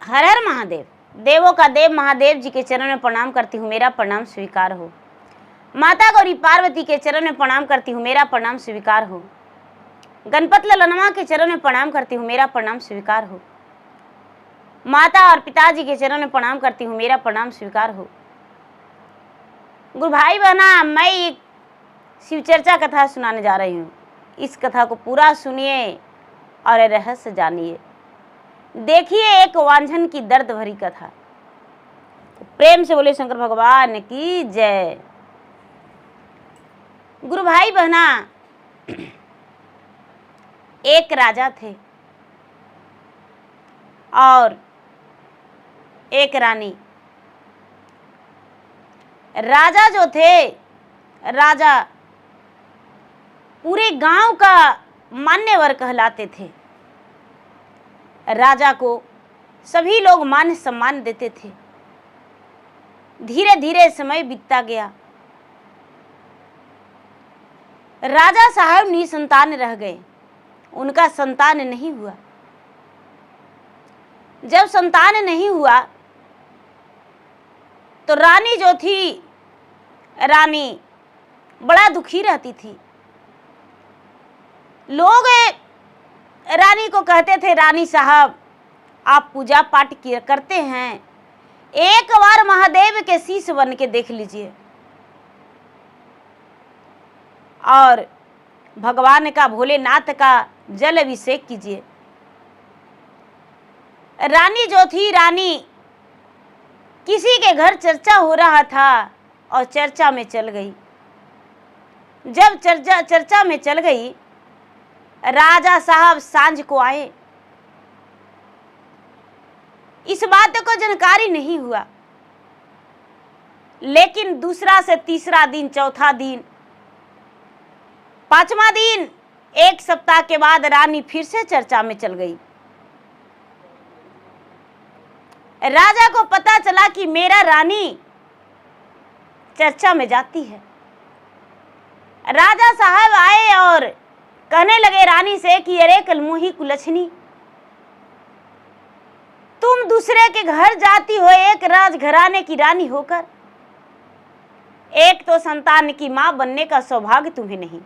हर हर महादेव। देवों का देव महादेव जी के चरण में प्रणाम करती हूँ, मेरा प्रणाम स्वीकार हो। माता गौरी पार्वती के चरण में प्रणाम करती हूँ, मेरा प्रणाम स्वीकार हो। गणपत ललनमा के चरण में प्रणाम करती हूँ, मेरा प्रणाम स्वीकार हो। माता और पिताजी के चरण में प्रणाम करती हूँ, मेरा प्रणाम स्वीकार हो। गुरु भाई बहना, मैं एक शिव चर्चा कथा सुनाने जा रही हूँ। इस कथा को पूरा सुनिए और रहस्य जानिए। देखिए एक वांझन की दर्द भरी कथा। प्रेम से बोले शंकर भगवान की जय। गुरु भाई बहना, एक राजा थे और एक रानी। राजा जो थे, राजा पूरे गांव का मान्यवर कहलाते थे। राजा को सभी लोग मान सम्मान देते थे। धीरे धीरे समय बीतता गया। राजा साहब निसंतान रह गए, उनका संतान नहीं हुआ। जब संतान नहीं हुआ तो रानी जो थी, रानी बड़ा दुखी रहती थी। लोग रानी को कहते थे, रानी साहब आप पूजा पाठ करते हैं, एक बार महादेव के शीश बन के देख लीजिए और भगवान का, भोलेनाथ का जल अभिषेक कीजिए। रानी जो थी, रानी किसी के घर चर्चा हो रहा था और चर्चा में चल गई। जब चर्चा में चल गई, राजा साहब सांझ को आए। इस बात को जानकारी नहीं हुआ, लेकिन दूसरा से तीसरा दिन, चौथा दिन, पांचवा दिन, एक सप्ताह के बाद रानी फिर से चर्चा में चल गई। राजा को पता चला कि मेरा रानी चर्चा में जाती है। राजा साहब आए और कहने लगे रानी से कि अरे कलमुही कुलछनी, तुम दूसरे के घर जाती हो एक राजघराने की रानी होकर। एक तो संतान की मां बनने का सौभाग्य तुम्हें नहीं,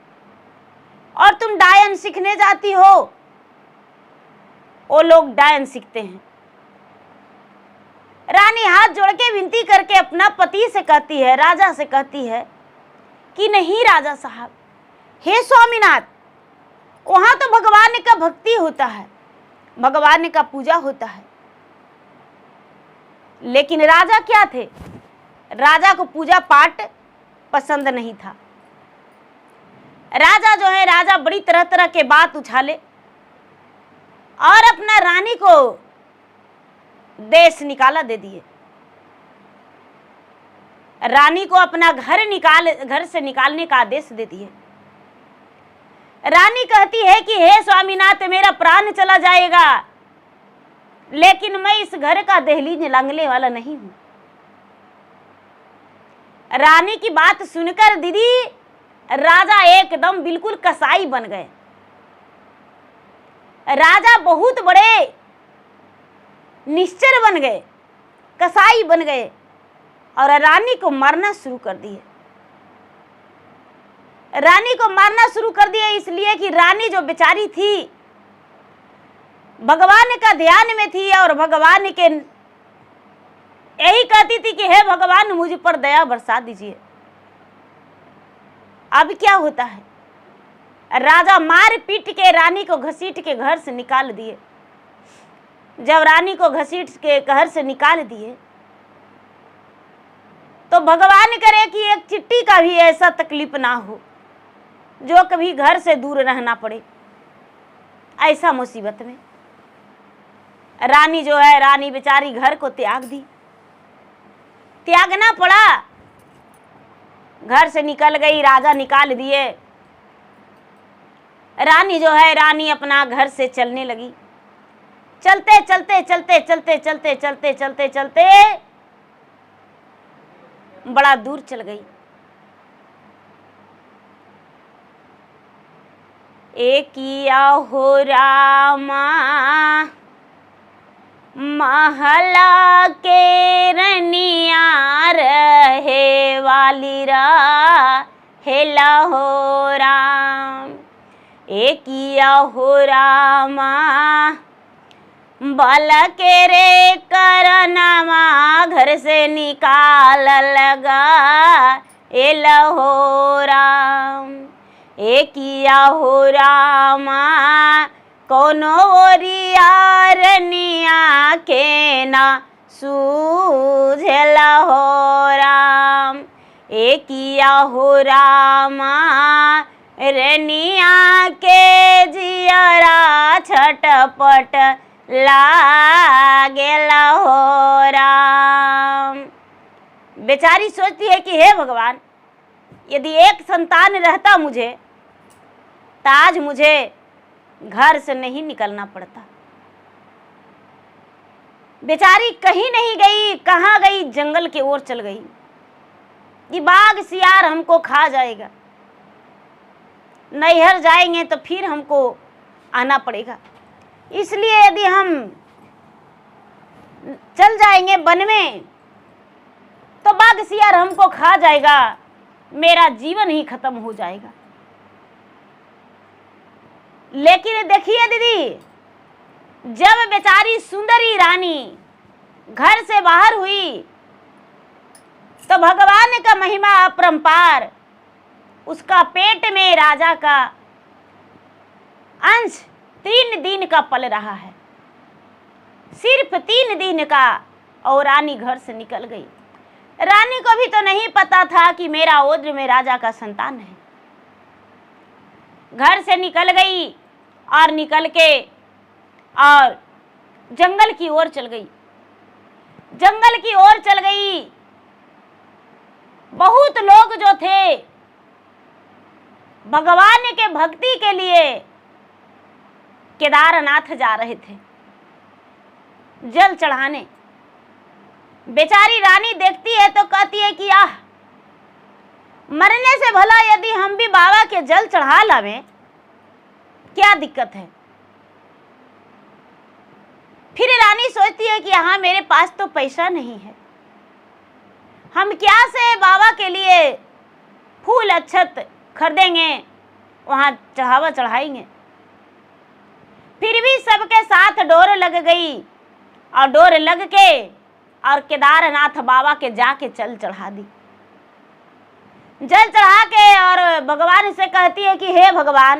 और तुम डायन सीखने जाती हो। वो लोग डायन सीखते हैं। रानी हाथ जोड़ के विनती करके अपना पति से कहती है, राजा से कहती है कि नहीं राजा साहब, हे स्वामीनाथ, वहां तो भगवान का भक्ति होता है, भगवान का पूजा होता है। लेकिन राजा क्या थे, राजा को पूजा पाठ पसंद नहीं था। राजा जो है, राजा बड़ी तरह तरह के बात उछाले और अपना रानी को देश निकाला दे दिए। रानी को अपना घर से निकालने का आदेश दे दिए। रानी कहती है कि हे स्वामीनाथ, मेरा प्राण चला जाएगा, लेकिन मैं इस घर का दहलीज लांघने वाला नहीं हूं। रानी की बात सुनकर दीदी, राजा एकदम बिल्कुल कसाई बन गए। राजा बहुत बड़े निश्चर बन गए, कसाई बन गए और रानी को मारना शुरू कर दिए। रानी को मारना शुरू कर दिया इसलिए कि रानी जो बेचारी थी, भगवान का ध्यान में थी और भगवान के यही कहती थी कि हे भगवान, मुझ पर दया बरसा दीजिए। अब क्या होता है, राजा मार पीट के रानी को घसीट के घर से निकाल दिए। जब रानी को घसीट के घर से निकाल दिए तो भगवान करे कि एक चिट्टी का भी ऐसा तकलीफ ना हो जो कभी घर से दूर रहना पड़े। ऐसा मुसीबत में रानी जो है, रानी बेचारी घर को त्याग दी, त्यागना पड़ा। घर से निकल गई, राजा निकाल दिए। रानी जो है, रानी अपना घर से चलने लगी। चलते चलते चलते चलते चलते चलते चलते चलते बड़ा दूर चल गई। एक किया हो रामा महला के रनिया रहे वाली हेला हो राम, एकिया हो रामा बल के रे करनमा घर से निकाल लगा एला हो राम, एकिया हो रामा कोनो ओरिया रनिया के ना सूझेला हो राम, एकिया हो रामा रनिया के जियरा छटपट लागेला हो राम। बेचारी सोचती है कि हे भगवान, यदि एक संतान रहता मुझे तो आज मुझे घर से नहीं निकलना पड़ता। बेचारी कहीं नहीं गई, कहाँ गई? जंगल की ओर चल गई। ये बाघ सियार हमको खा जाएगा, नैहर जाएंगे तो फिर हमको आना पड़ेगा, इसलिए यदि हम चल जाएंगे वन में तो बाघ सियार हमको खा जाएगा, मेरा जीवन ही खत्म हो जाएगा। लेकिन देखिए दीदी, जब बेचारी सुंदरी रानी घर से बाहर हुई तो भगवान का महिमा अपरंपार, उसका पेट में राजा का अंश 3 दिन का पल रहा है, सिर्फ 3 दिन का, और रानी घर से निकल गई। रानी को भी तो नहीं पता था कि मेरा ओद्र में राजा का संतान है। घर से निकल गई और निकल के और जंगल की ओर चल गई। जंगल की ओर चल गई। बहुत लोग जो थे भगवान के भक्ति के लिए केदारनाथ जा रहे थे जल चढ़ाने। बेचारी रानी देखती है तो कहती है कि आह, मरने से भला यदि हम भी बाबा के जल चढ़ा लावें, क्या दिक्कत है। फिर रानी सोचती है कि हाँ, मेरे पास तो पैसा नहीं है, हम क्या से बाबा के लिए फूल अक्षत खरीदेंगे, वहां चढ़ावा चढ़ाएंगे। फिर भी सबके साथ डोर लग गई और डोर लग के और केदारनाथ बाबा के जाके जल चढ़ा दी। जल चढ़ा के और भगवान से कहती है कि हे भगवान,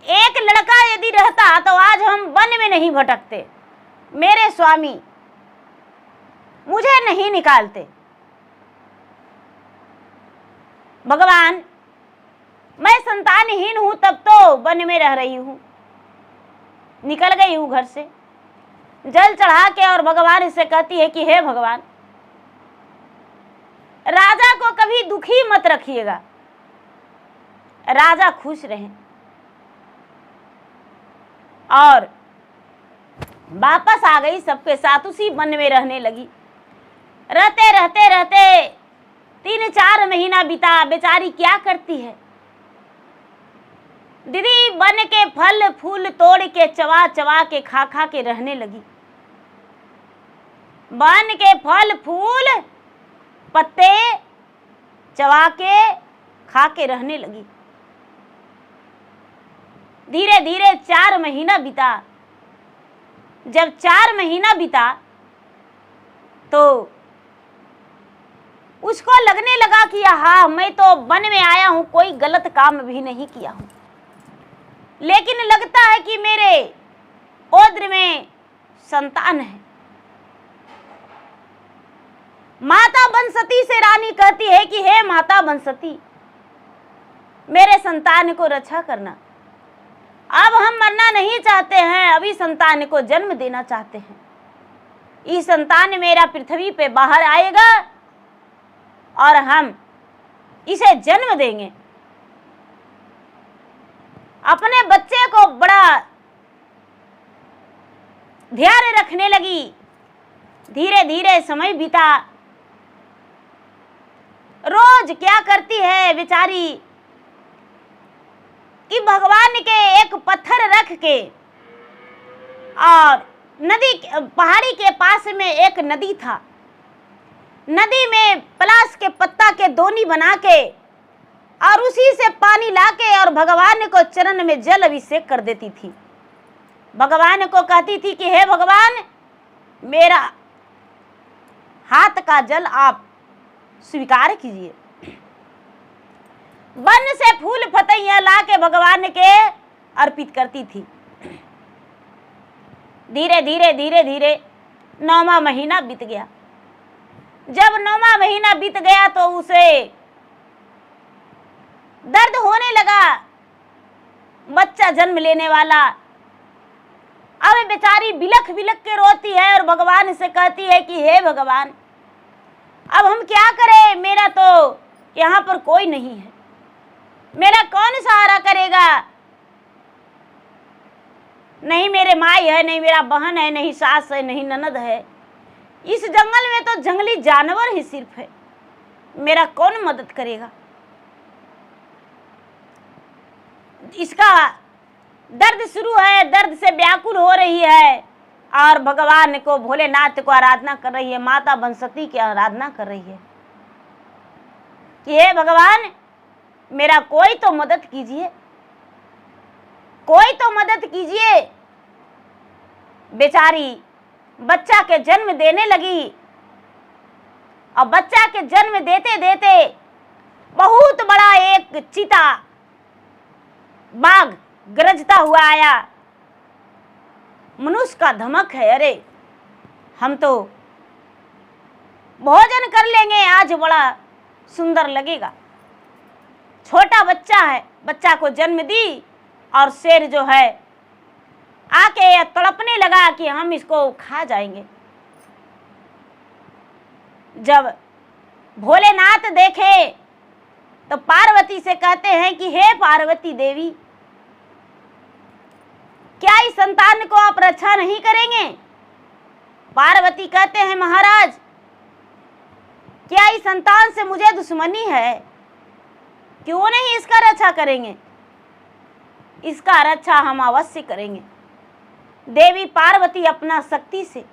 एक लड़का यदि रहता तो आज हम वन में नहीं भटकते, मेरे स्वामी मुझे नहीं निकालते। भगवान, मैं संतानहीन हूं, तब तो वन में रह रही हूं, निकल गई हूं घर से। जल चढ़ा के और भगवान से कहती है कि हे भगवान, राजा को कभी दुखी मत रखिएगा, राजा खुश रहें। और वापस आ गई, सबके साथ उसी वन में रहने लगी। रहते रहते रहते 3-4 महीना बीता। बेचारी क्या करती है दीदी, वन के फल फूल तोड़ के चबा चबा के खा खा के रहने लगी। वन के फल फूल पत्ते चबा के खा के रहने लगी। धीरे धीरे 4 महीना बीता। जब 4 महीना बीता तो उसको लगने लगा कि हाँ, मैं तो वन में आया हूं, कोई गलत काम भी नहीं किया हूं, लेकिन लगता है कि मेरे ओद्र में संतान है। माता बंसती से रानी कहती है कि हे माता बंसती, मेरे संतान को रक्षा करना। अब हम मरना नहीं चाहते हैं, अभी संतान को जन्म देना चाहते हैं। ये संतान मेरा पृथ्वी पे बाहर आएगा और हम इसे जन्म देंगे। अपने बच्चे को बड़ा ध्यान रखने लगी। धीरे धीरे समय बीता। रोज क्या करती है बेचारी कि भगवान के एक पत्थर रख के और नदी पहाड़ी के पास में एक नदी था। नदी में पलाश के पत्ता के दोनी बना के और उसी से पानी लाके और भगवान को चरण में जल अभिषेक कर देती थी। भगवान को कहती थी कि हे भगवान, मेरा हाथ का जल आप स्वीकार कीजिए। वन से फूल पत्तियां लाके भगवान के अर्पित करती थी। धीरे धीरे धीरे धीरे 9वां महीना बीत गया। जब 9वां महीना बीत गया तो उसे दर्द होने लगा, बच्चा जन्म लेने वाला। अब बेचारी बिलख बिलख के रोती है और भगवान से कहती है कि हे भगवान, अब हम क्या करें, मेरा तो यहाँ पर कोई नहीं है, मेरा कौन सहारा करेगा। नहीं मेरे माई है, नहीं मेरा बहन है, नहीं सास है, नहीं ननद है। इस जंगल में तो जंगली जानवर ही सिर्फ है, मेरा कौन मदद करेगा। इसका दर्द शुरू है, दर्द से व्याकुल हो रही है और भगवान को, भोलेनाथ को आराधना कर रही है, माता बनसती की आराधना कर रही है कि हे भगवान, मेरा कोई तो मदद कीजिए, कोई तो मदद कीजिए। बेचारी बच्चा के जन्म देने लगी और बच्चा के जन्म देते देते बहुत बड़ा एक चीता बाघ गरजता हुआ आया। मनुष्य का धमक है, अरे हम तो भोजन कर लेंगे, आज बड़ा सुंदर लगेगा। छोटा बच्चा है, बच्चा को जन्म दी और शेर जो है आके तड़पने लगा कि हम इसको खा जाएंगे। जब भोलेनाथ देखे तो पार्वती से कहते हैं कि हे पार्वती देवी, क्या इस संतान को आप रक्षा नहीं करेंगे। पार्वती कहते हैं महाराज, क्या इस संतान से मुझे दुश्मनी है, क्यों नहीं इसका रक्षा करेंगे, इसका रक्षा हम अवश्य करेंगे। देवी पार्वती अपना शक्ति से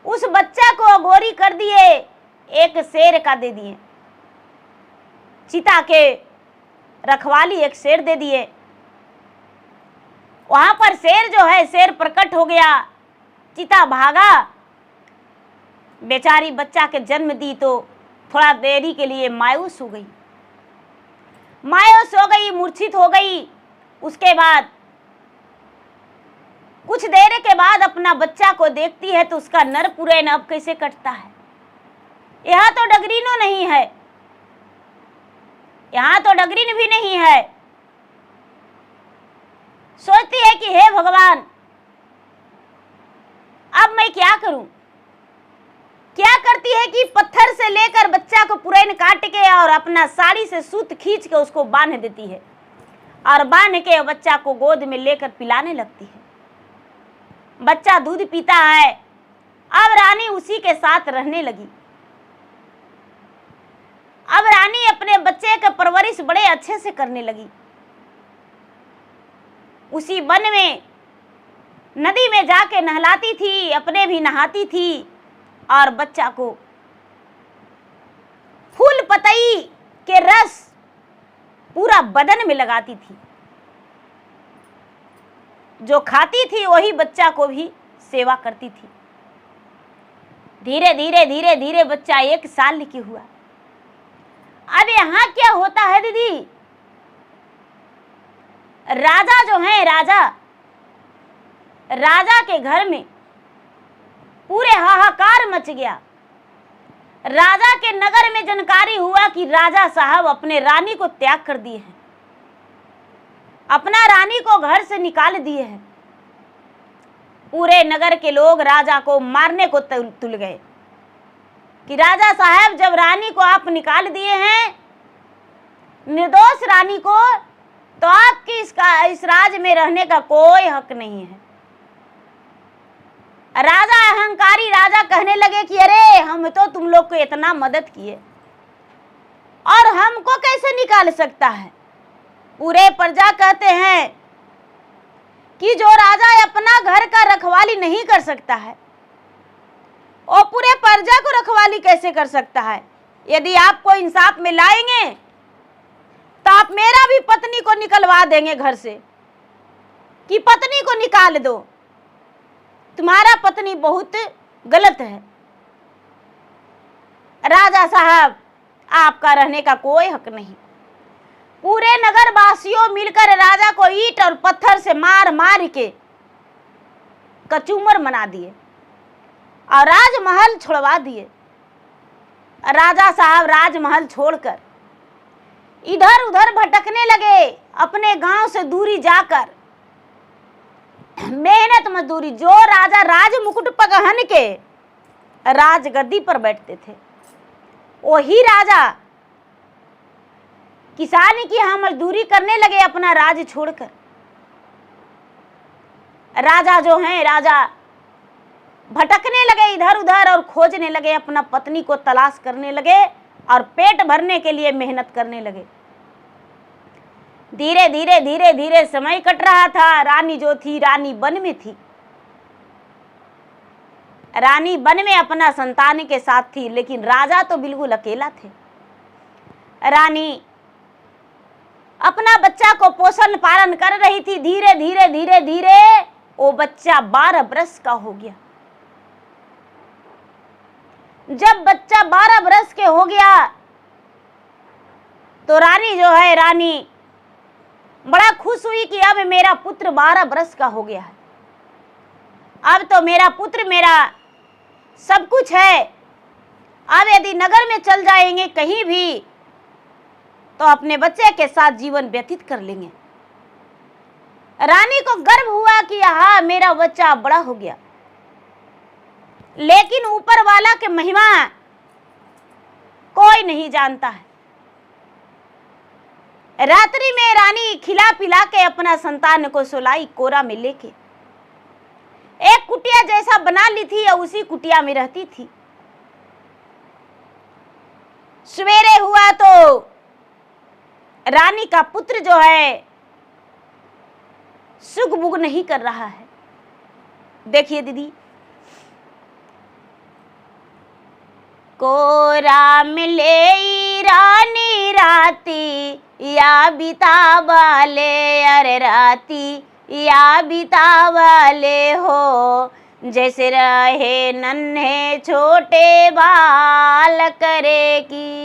उस बच्चा को अघोरी कर दिए, एक शेर का दे दिए, चिता के रखवाली एक शेर दे दिए। वहां पर शेर जो है, शेर प्रकट हो गया, चिता भागा। बेचारी बच्चा के जन्म दी तो थोड़ा देरी के लिए मायूस हो गई, मायूस हो गई, मूर्छित हो गई। उसके बाद कुछ देर के बाद अपना बच्चा को देखती है तो उसका नर पुरैन अब कैसे कटता है। यहाँ तो डगरीनो नहीं है, यहाँ तो डगरीन भी नहीं है। सोचती है कि हे भगवान, अब मैं क्या करूं। क्या करती है कि पत्थर से लेकर बच्चा को पुरैन काट के और अपना साड़ी से सूत खींच के उसको बांध देती है और बांध के बच्चा को गोद में लेकर पिलाने लगती है। बच्चा दूध पीता है। अब रानी उसी के साथ रहने लगी। अब रानी अपने बच्चे का परवरिश बड़े अच्छे से करने लगी। उसी वन में नदी में जाके नहलाती थी, अपने भी नहाती थी और बच्चा को फूल पतई के रस पूरा बदन में लगाती थी। जो खाती थी वही बच्चा को भी सेवा करती थी। धीरे धीरे धीरे धीरे बच्चा 1 साल की हुआ। अब यहाँ क्या होता है दीदी, राजा जो है, राजा के घर में पूरे हाहाकार मच गया। राजा के नगर में जानकारी हुआ कि राजा साहब अपने रानी को त्याग कर दिए हैं, अपना रानी को घर से निकाल दिए हैं। पूरे नगर के लोग राजा को मारने को तुल गए कि राजा साहब, जब रानी को आप निकाल दिए हैं, निर्दोष रानी को, तो आपकी इस राज में रहने का कोई हक नहीं है। राजा अहंकारी राजा कहने लगे कि अरे हम तो तुम लोग को इतना मदद किए और हमको कैसे निकाल सकता है। पूरे प्रजा कहते हैं कि जो राजा अपना घर का रखवाली नहीं कर सकता है और पूरे प्रजा को रखवाली कैसे कर सकता है। यदि आपको इंसाफ में लाएंगे तो आप मेरा भी पत्नी को निकलवा देंगे घर से कि पत्नी को निकाल दो, तुम्हारा पत्नी बहुत गलत है। राजा साहब, आपका रहने का कोई हक नहीं। पूरे नगर वासियों मिलकर राजा को ईंट और पत्थर से मार मार के कचूमर बना दिए और राजमहल छुड़वा दिए। राजा साहब राजमहल छोड़कर इधर उधर भटकने लगे, अपने गांव से दूरी जाकर मेहनत मजदूरी। जो राजा राज मुकुट पहन के राजगद्दी पर बैठते थे, वही राजा किसानी की यहाँ मजदूरी करने लगे अपना राज छोड़कर। राजा जो हैं, राजा भटकने लगे इधर उधर और खोजने लगे, अपना पत्नी को तलाश करने लगे और पेट भरने के लिए मेहनत करने लगे। धीरे धीरे धीरे धीरे समय कट रहा था। रानी जो थी, रानी वन में थी। रानी वन में अपना संतान के साथ थी, लेकिन राजा तो बिल्कुल अकेला थे। रानी अपना बच्चा को पोषण पालन कर रही थी। धीरे धीरे धीरे धीरे वो बच्चा 12 वर्ष का हो गया। जब बच्चा 12 वर्ष के हो गया तो रानी जो है, रानी बड़ा खुश हुई कि अब मेरा पुत्र 12 वर्ष का हो गया है, अब तो मेरा पुत्र मेरा सब कुछ है। अब यदि नगर में चल जाएंगे कहीं भी तो अपने बच्चे के साथ जीवन व्यतीत कर लेंगे। रानी को गर्व हुआ कि हाँ, मेरा बच्चा बड़ा हो गया। लेकिन ऊपर वाला के महिमा कोई नहीं जानता है। रात्रि में रानी खिला पिला के अपना संतान को सुलाई कोरा में लेके एक कुटिया जैसा बना ली थी और उसी कुटिया में रहती थी। सवेरे हुआ तो रानी का पुत्र जो है सुख बुग नहीं कर रहा है। देखिए दीदी, कोरा मिले रानी राती या बितावाले, अरे राती या बितावाले हो, जैसे रहे नन्हे छोटे बाल करे की।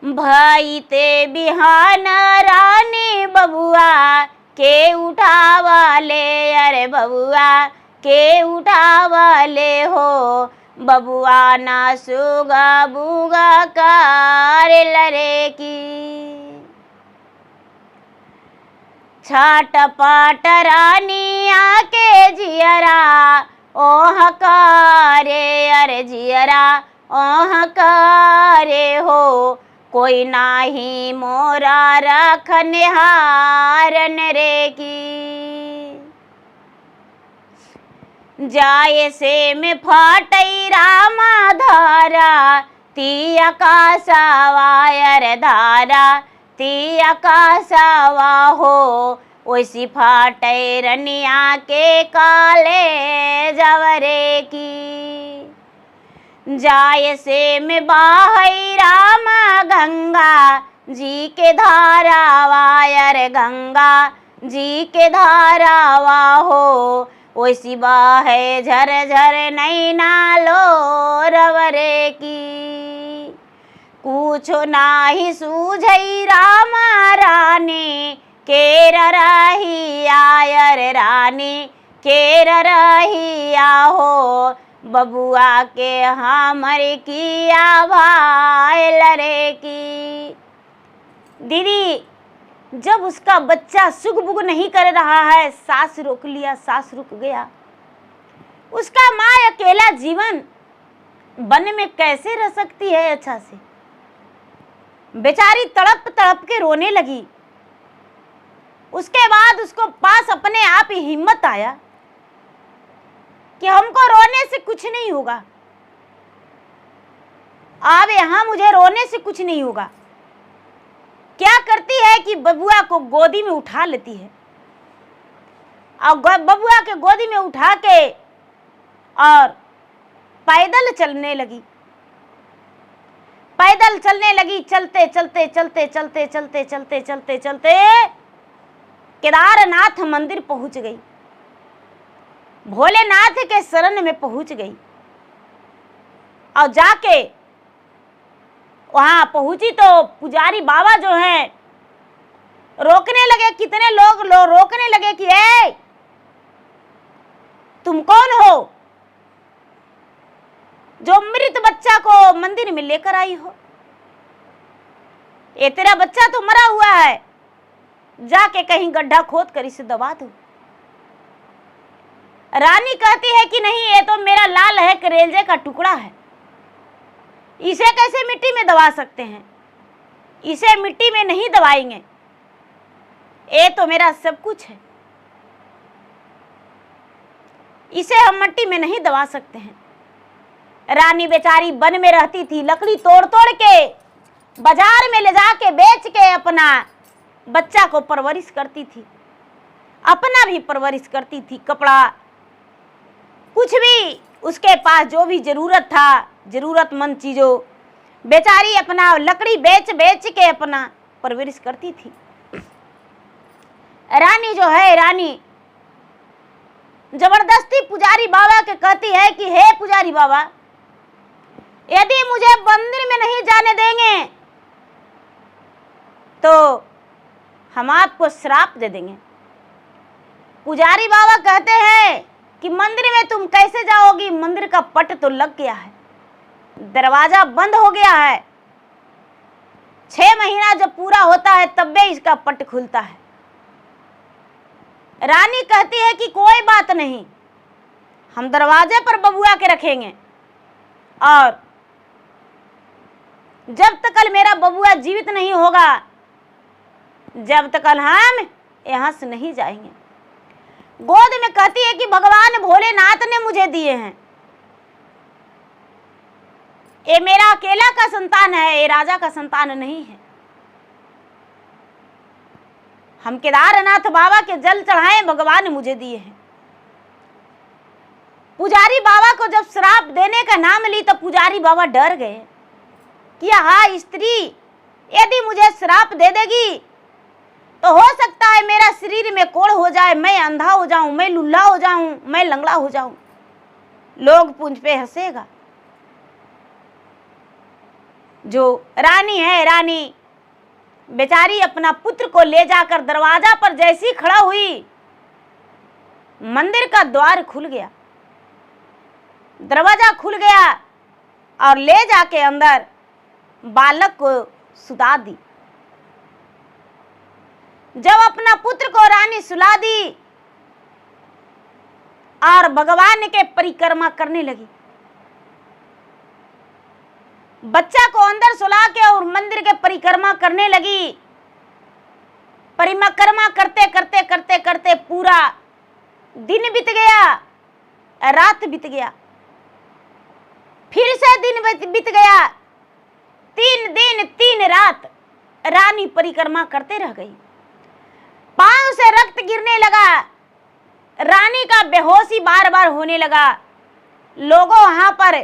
भाई ते बिहान रानी बबुआ के उठावाले, अरे बबुआ के उठावाले हो, बबुआ ना सुगा बुगा कार लरे की। छाट पाट रानी आके जियरा ओह कारे, अरे जियरा ओह कारे हो, कोई नाही मोरा रखनिहारन रे की। जाए से में फाटई रामा धारा, ती आकाशवायर धारा, ती आकाशवा हो, वैसी फाटई रनिया के काले जवरे की। जाए से में बाहई रामा गंगा जी के धारा वायर, गंगा जी के धारावा हो, वैसी बाहे झर झर नैना लो रवरे की। कुछ नाही सूझई रामा रानी केर रही आयर, रानी केर रही आहो, बबुआ के हमर किया भाई लरे की। दीदी, जब उसका बच्चा सुग बुग नहीं कर रहा है, सांस रोक लिया, सांस रुक गया। उसका माँ अकेला जीवन वन में कैसे रह सकती है अच्छा से। बेचारी तड़प तड़प के रोने लगी। उसके बाद उसको पास अपने आप ही हिम्मत आया कि हमको रोने से कुछ नहीं होगा, अब यहाँ मुझे रोने से कुछ नहीं होगा। क्या करती है कि बबुआ को गोदी में उठा लेती है और बबुआ के गोदी में उठा के और पैदल चलने लगी। पैदल चलने लगी, चलते चलते चलते चलते चलते चलते चलते चलते केदारनाथ मंदिर पहुंच गई, भोलेनाथ के शरण में पहुंच गई। और जाके वहां पहुंची तो पुजारी बाबा जो हैं रोकने लगे, कितने लोग रोकने लगे कि ए तुम कौन हो जो मृत बच्चा को मंदिर में लेकर आई हो? ये तेरा बच्चा तो मरा हुआ है, जाके कहीं गड्ढा खोद कर इसे दबा दो। रानी कहती है कि नहीं, ये तो मेरा लाल है, करेजे का टुकड़ा है, इसे कैसे मिट्टी में दबा सकते हैं? इसे मिट्टी में नहीं दबाएंगे, ये तो मेरा सब कुछ है, इसे हम मिट्टी में नहीं दबा सकते हैं। रानी बेचारी वन में रहती थी, लकड़ी तोड़ तोड़ के बाजार में ले जाके बेच के अपना बच्चा को परवरिश करती थी, अपना भी परवरिश करती थी। कपड़ा कुछ भी उसके पास जो भी जरूरत था, जरूरतमंद चीजों बेचारी अपना लकड़ी बेच बेच के अपना परवरिश करती थी। रानी जो है, रानी जबरदस्ती पुजारी बाबा के कहती है कि हे पुजारी बाबा, यदि मुझे मंदिर में नहीं जाने देंगे तो हम आपको श्राप दे देंगे। पुजारी बाबा कहते हैं कि मंदिर में तुम कैसे जाओगी? मंदिर का पट तो लग गया है, दरवाजा बंद हो गया है, 6 महीना जब पूरा होता है तब भी इसका पट खुलता है। रानी कहती है कि कोई बात नहीं, हम दरवाजे पर बबुआ के रखेंगे और जब तक मेरा बबुआ जीवित नहीं होगा, जब तक हम यहां से नहीं जाएंगे। गोद में कहती है कि भगवान भोलेनाथ ने मुझे दिए हैं, ये मेरा अकेला का संतान है, ये राजा का संतान नहीं है। हम केदारनाथ बाबा के जल चढ़ाएं, भगवान ने मुझे दिए हैं। पुजारी बाबा को जब श्राप देने का नाम ली तो पुजारी बाबा डर गए कि हाँ, स्त्री यदि मुझे श्राप दे देगी तो हो सकता है मेरा शरीर में कोढ़ हो जाए, मैं अंधा हो जाऊं, मैं लुल्ला हो जाऊं, मैं लंगड़ा हो जाऊं, लोग मुझ पे हंसेगा। जो रानी है, रानी बेचारी अपना पुत्र को ले जाकर दरवाजा पर जैसी खड़ा हुई, मंदिर का द्वार खुल गया, दरवाजा खुल गया और ले जाके अंदर बालक को सुला दी। जब अपना पुत्र को रानी सुला दी और भगवान के परिक्रमा करने लगी, बच्चा को अंदर सुला के और मंदिर के परिक्रमा करने लगी। परिक्रमा करते करते करते करते पूरा दिन बीत गया, रात बीत गया, फिर से दिन बीत गया, 3 दिन 3 रात रानी परिक्रमा करते रह गई। पांव से रक्त गिरने लगा, रानी का बेहोशी बार बार होने लगा। लोगों वहां पर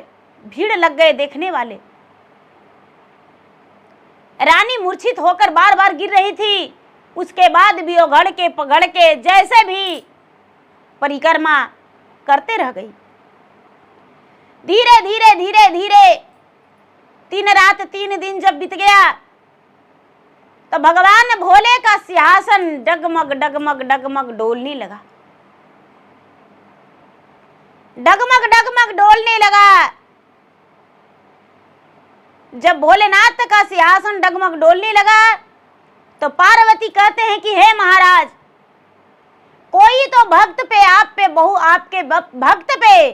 भीड़ लग गए देखने वाले। रानी मूर्छित होकर बार बार गिर रही थी, उसके बाद भी वो घड़ के पकड़ के जैसे भी परिक्रमा करते रह गई। धीरे धीरे धीरे धीरे 3 रात 3 दिन जब बीत गया तो भगवान भोले का सिंहासन डगमग डगमग डगमग डोलने लगा, डगमग डगमग डोलने लगा। जब भोलेनाथ का सिंहासन डगमग डोलने लगा तो पार्वती कहते हैं कि हे महाराज, कोई तो भक्त पे, आप पे आपके भक्त पे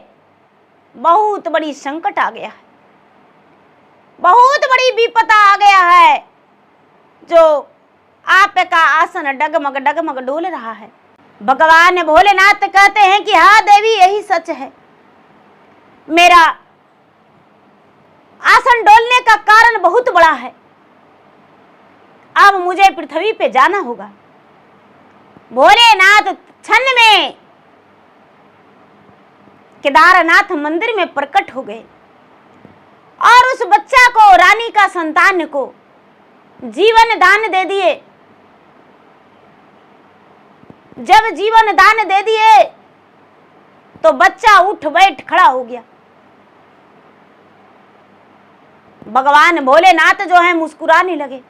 बहुत बड़ी संकट आ गया है, बहुत बड़ी विपदा आ गया है, जो आपका आसन डगमग डगमग डोल रहा है। भगवान भोलेनाथ कहते हैं कि हाँ देवी, यही सच है, मेरा आसन डोलने का कारण बहुत बड़ा है। अब मुझे पृथ्वी पे जाना होगा। भोलेनाथ क्षण में केदारनाथ मंदिर में प्रकट हो गए और उस बच्चा को, रानी का संतान को जीवन दान दे दिए। जब जीवन दान दे दिए तो बच्चा उठ बैठ खड़ा हो गया। भगवान भोलेनाथ जो है मुस्कुराने लगे।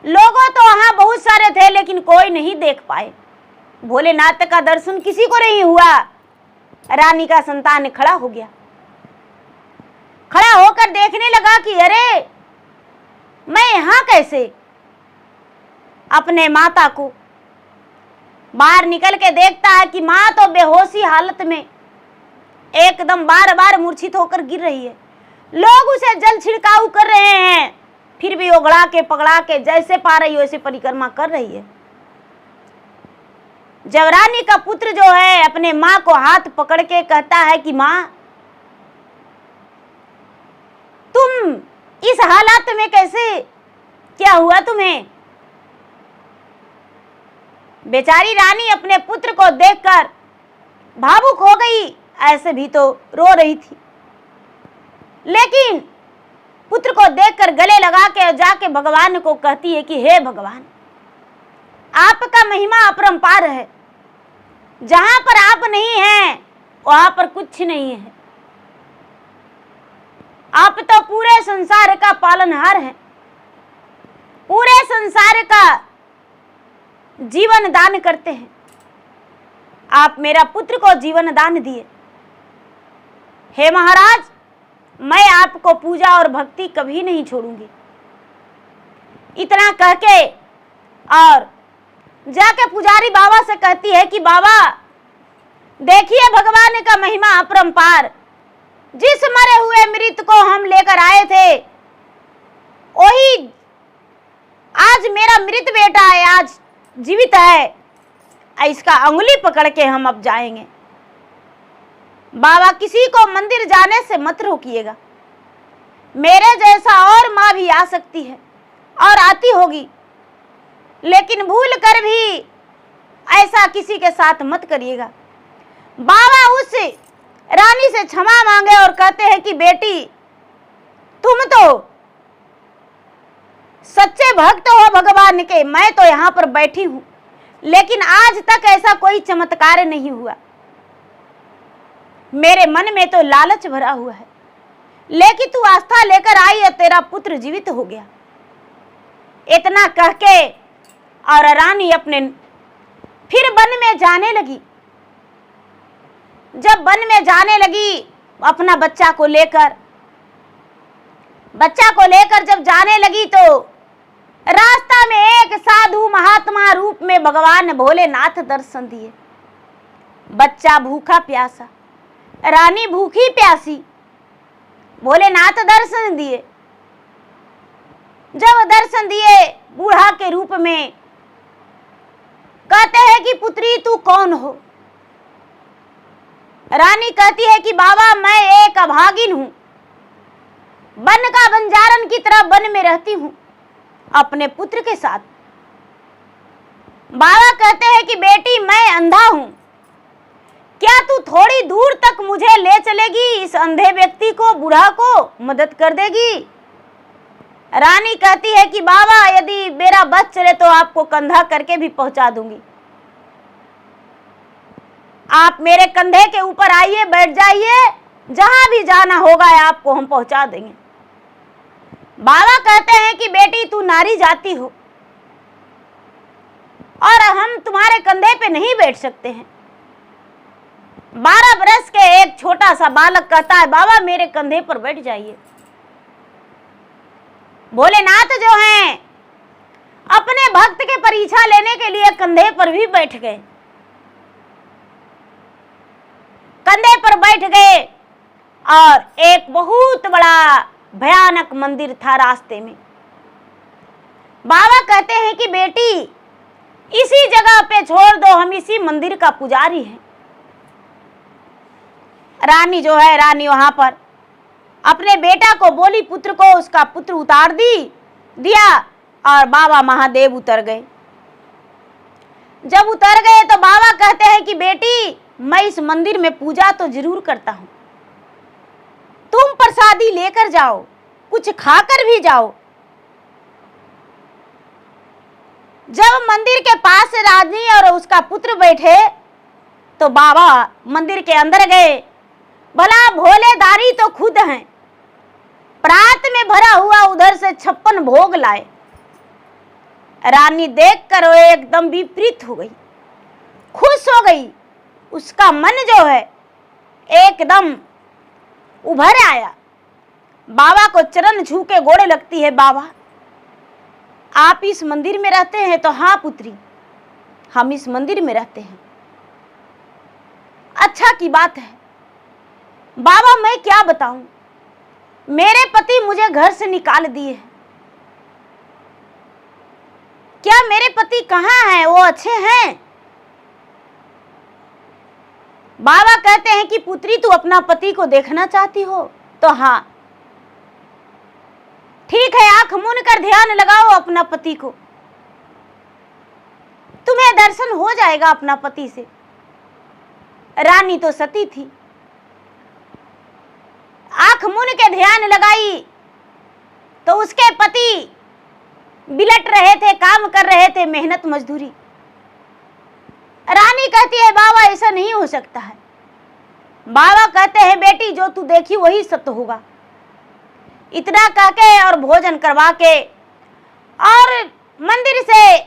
लोगों तो वहां बहुत सारे थे लेकिन कोई नहीं देख पाए। भोलेनाथ का दर्शन किसी को नहीं हुआ। रानी का संतान खड़ा हो गया। खड़ा होकर देखने लगा कि अरे मैं यहां कैसे। अपने माता को बाहर निकल के देखता है कि मां तो बेहोशी हालत में एकदम बार बार मूर्छित होकर गिर रही है। लोग उसे जल छिड़काव कर रहे हैं, फिर भी ओगड़ा के पकड़ा के जैसे पा रही वैसे परिक्रमा कर रही है। जब रानी का पुत्र जो है अपने मां को हाथ पकड़ के कहता है कि मां तुम इस हालात में कैसे, क्या हुआ तुम्हें। बेचारी रानी अपने पुत्र को देखकर भावुक हो गई। ऐसे भी तो रो रही थी, लेकिन पुत्र को देखकर गले लगा के जाके भगवान को कहती है कि हे भगवान, आपका महिमा अपरंपार है। जहां पर आप नहीं हैं वहां पर कुछ नहीं है। आप तो पूरे संसार का पालनहार हैं, पूरे संसार का जीवन दान करते हैं। आप मेरा पुत्र को जीवन दान दिए। हे महाराज, मैं आपको पूजा और भक्ति कभी नहीं छोड़ूंगी। इतना कह के और जाके पुजारी बाबा से कहती है कि बाबा देखिए भगवान का महिमा अपरंपार। जिस मरे हुए मृत को हम लेकर आए थे वही आज मेरा मृत बेटा है, आज जीवित है। इसका अंगुली पकड़ के हम अब जाएंगे। बाबा किसी को मंदिर जाने से मत रोकिएगा। मेरे जैसा और माँ भी आ सकती है और आती होगी, लेकिन भूल कर भी ऐसा किसी के साथ मत करिएगा। बाबा उस रानी से क्षमा मांगे और कहते हैं कि बेटी तुम तो सच्चे भक्त हो भगवान के। मैं तो यहाँ पर बैठी हूँ, लेकिन आज तक ऐसा कोई चमत्कार नहीं हुआ। मेरे मन में तो लालच भरा हुआ है, लेकिन तू आस्था लेकर आई और तेरा पुत्र जीवित हो गया। इतना कह के और रानी अपने फिर वन में जाने लगी। जब वन में जाने लगी अपना बच्चा को लेकर जब जाने लगी तो रास्ता में एक साधु महात्मा रूप में भगवान भोलेनाथ दर्शन दिए। बच्चा भूखा प्यासा, रानी भूखी प्यासी, भोलेनाथ दर्शन दिए। जब दर्शन दिए बूढ़ा के रूप में, कहते हैं कि पुत्री तू कौन हो। रानी कहती है कि बाबा मैं एक अभागिन हूं, वन का बंजारन की तरह वन में रहती हूं अपने पुत्र के साथ। बाबा कहते हैं कि बेटी मैं अंधा हूं, क्या तू थोड़ी दूर तक मुझे ले चलेगी, इस अंधे व्यक्ति को, बूढ़ा को मदद कर देगी। रानी कहती है कि बाबा यदि मेरा बस चले तो आपको कंधा करके भी पहुंचा दूंगी। आप मेरे कंधे के ऊपर आइए, बैठ जाइए, जहां भी जाना होगा आपको हम पहुंचा देंगे। बाबा कहते हैं कि बेटी तू नारी जाति हो और हम तुम्हारे कंधे पे नहीं बैठ सकते हैं। 12 बरस के एक छोटा सा बालक कहता है बाबा मेरे कंधे पर बैठ जाइए। भोलेनाथ जो हैं अपने भक्त के परीक्षा लेने के लिए कंधे पर भी बैठ गए। कंधे पर बैठ गए और एक बहुत बड़ा भयानक मंदिर था रास्ते में। बाबा कहते हैं कि बेटी इसी जगह पे छोड़ दो, हम इसी मंदिर का पुजारी हैं। रानी जो है, रानी वहां पर अपने बेटा को बोली, पुत्र को, उसका पुत्र उतार दिया और बाबा महादेव उतर गए। जब उतर गए तो बाबा कहते हैं कि बेटी, मैं इस मंदिर में पूजा तो जरूर करता हूं, तुम प्रसादी लेकर जाओ, कुछ खाकर भी जाओ। जब मंदिर के पास रानी और उसका पुत्र बैठे तो बाबा मंदिर के अंदर गए। भला भोलेदारी तो खुद हैं, प्रात में भरा हुआ उधर से 56 भोग लाए। रानी देखकर वो एकदम विपरीत हो गई, खुश हो गई। उसका मन जो है एकदम उभर आया। बाबा को चरण छू के गोड़े लगती है, बाबा आप इस मंदिर में रहते हैं? तो हाँ पुत्री, हम इस मंदिर में रहते हैं। अच्छा की बात है। बाबा मैं क्या बताऊं, मेरे पति मुझे घर से निकाल दिए हैं। क्या मेरे पति कहाँ हैं? वो अच्छे हैं? बाबा कहते हैं कि पुत्री तू अपना पति को देखना चाहती हो? तो हाँ ठीक है, आंख मूंद कर ध्यान लगाओ अपना पति को, तुम्हें दर्शन हो जाएगा अपना पति से। रानी तो सती थी, आंख मूंद के ध्यान लगाई तो उसके पति बिलट रहे थे, काम कर रहे थे, मेहनत मजदूरी। रानी कहती है बाबा ऐसा नहीं हो सकता है। बाबा कहते हैं बेटी जो तू देखी वही सत्य होगा। इतना कहके और भोजन करवा के और मंदिर से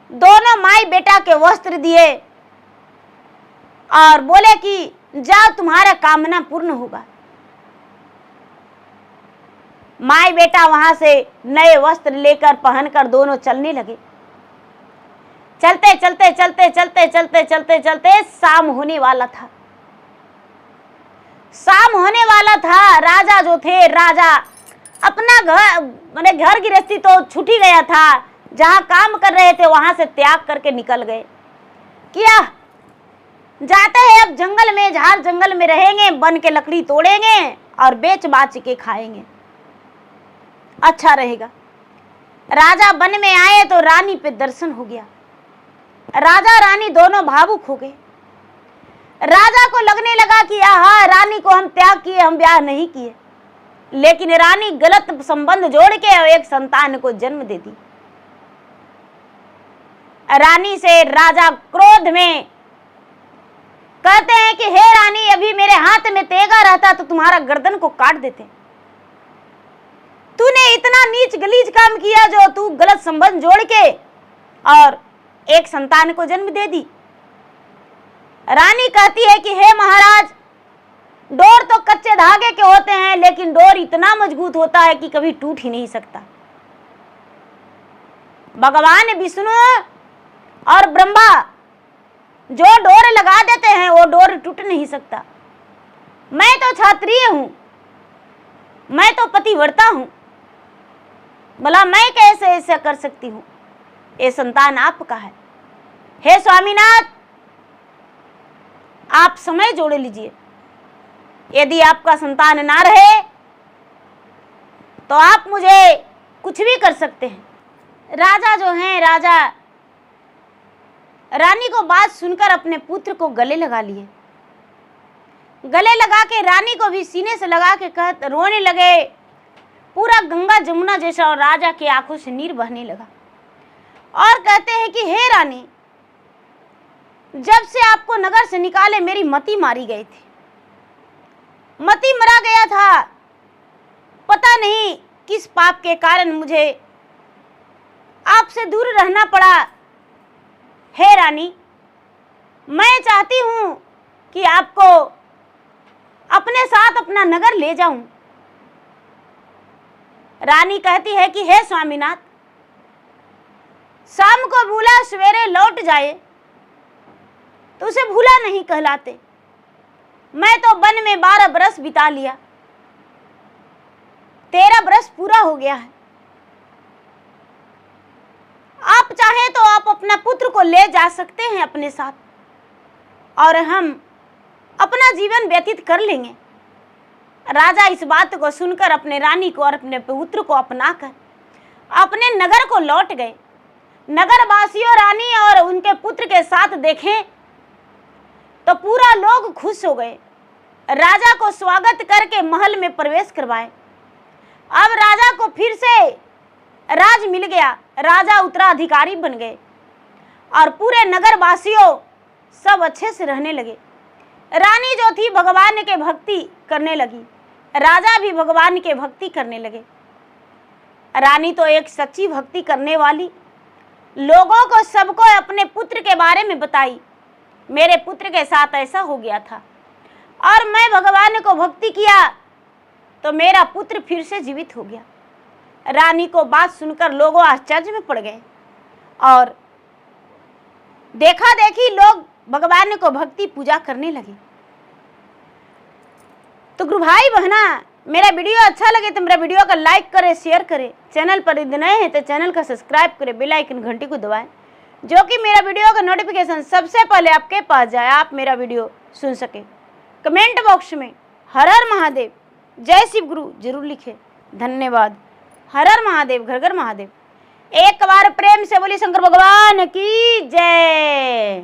दोनों माई बेटा के वस्त्र दिए और बोले कि जाओ तुम्हारा कामना पूर्ण होगा। माई बेटा वहां से नए वस्त्र लेकर पहनकर दोनों चलने लगे। चलते चलते चलते चलते चलते चलते चलते शाम होने वाला था। शाम होने वाला था। राजा जो थे, राजा अपना घर माने घर गृहस्थी तो छूट ही गया था, जहां काम कर रहे थे वहां से त्याग करके निकल गए। क्या जाते हैं अब जंगल में, झाड़ जंगल में रहेंगे, बन के लकड़ी तोड़ेंगे और बेच बाच के खाएंगे, अच्छा रहेगा। राजा वन में आए तो रानी पे दर्शन हो गया। राजा रानी दोनों भावुक हो गए। राजा को लगने लगा कि आहा, रानी को हम त्याग किए, हम ब्याह नहीं किए, लेकिन रानी गलत संबंध जोड़ के एक संतान को जन्म दे दी। रानी से राजा क्रोध में कहते हैं कि हे रानी, अभी मेरे हाथ में तेगा रहता तो तुम्हारा गर्दन को काट देते। तूने इतना नीच गलीज काम किया जो तू गलत संबंध जोड़ के और एक संतान को जन्म दे दी। रानी कहती है कि हे महाराज, डोर तो कच्चे धागे के होते हैं, लेकिन डोर इतना मजबूत होता है कि कभी टूट ही नहीं सकता। भगवान विष्णु और ब्रह्मा जो डोर लगा देते हैं वो डोर टूट नहीं सकता। मैं तो क्षत्रिय हूं, मैं तो पतिव्रता हूं, भला मैं कैसे ऐसा कर सकती हूं? ये संतान आपका है। हे स्वामीनाथ, आप समय जोड़ लीजिए। यदि आपका संतान ना रहे तो आप मुझे कुछ भी कर सकते हैं। राजा जो हैं, राजा रानी को बात सुनकर अपने पुत्र को गले लगा लिए। गले लगा के रानी को भी सीने से लगा के रोने लगे, पूरा गंगा जमुना जैसा, और राजा की आंखों से नीर बहने लगा। और कहते हैं कि हे रानी, जब से आपको नगर से निकाले मेरी मति मारी गई थी, मति मरा गया था। पता नहीं किस पाप के कारण मुझे आपसे दूर रहना पड़ा। हे रानी, मैं चाहती हूं कि आपको अपने साथ अपना नगर ले जाऊं। रानी कहती है कि हे स्वामीनाथ, शाम को भूला सवेरे लौट जाए तो उसे भूला नहीं कहलाते। मैं तो वन में 12 बरस बिता लिया, 13 बरस पूरा हो गया है। आप चाहें तो आप अपना पुत्र को ले जा सकते हैं अपने साथ, और हम अपना जीवन व्यतीत कर लेंगे। राजा इस बात को सुनकर अपने रानी को और अपने पुत्र को अपनाकर अपने नगर को लौट गए। नगर वासियों रानी और उनके पुत्र के साथ देखें तो पूरा लोग खुश हो गए। राजा को स्वागत करके महल में प्रवेश करवाए। अब राजा को फिर से राज मिल गया, राजा उत्तराधिकारी बन गए और पूरे नगर वासियों सब अच्छे से रहने लगे। रानी जो थी भगवान के भक्ति करने लगी, राजा भी भगवान के भक्ति करने लगे। रानी तो एक सच्ची भक्ति करने वाली, लोगों को सबको अपने पुत्र के बारे में बताई, मेरे पुत्र के साथ ऐसा हो गया था और मैं भगवान को भक्ति किया तो मेरा पुत्र फिर से जीवित हो गया। रानी को बात सुनकर लोगों आश्चर्य में पड़ गए और देखा देखी लोग भगवान को भक्ति पूजा करने लगे। तो गुरु भाई बहना, मेरा वीडियो अच्छा लगे तो मेरा वीडियो को लाइक करें, शेयर करें। चैनल पर यदि नए हैं तो चैनल को सब्सक्राइब करें, बेल आइकन घंटी को दबाएं, जो कि मेरा वीडियो का नोटिफिकेशन सबसे पहले आपके पास जाए, आप मेरा वीडियो सुन सके। कमेंट बॉक्स में हर हर महादेव, जय शिव गुरु जरूर लिखें। धन्यवाद। हर हर महादेव, घर घर महादेव। एक बार प्रेम से बोली शंकर भगवान की जय।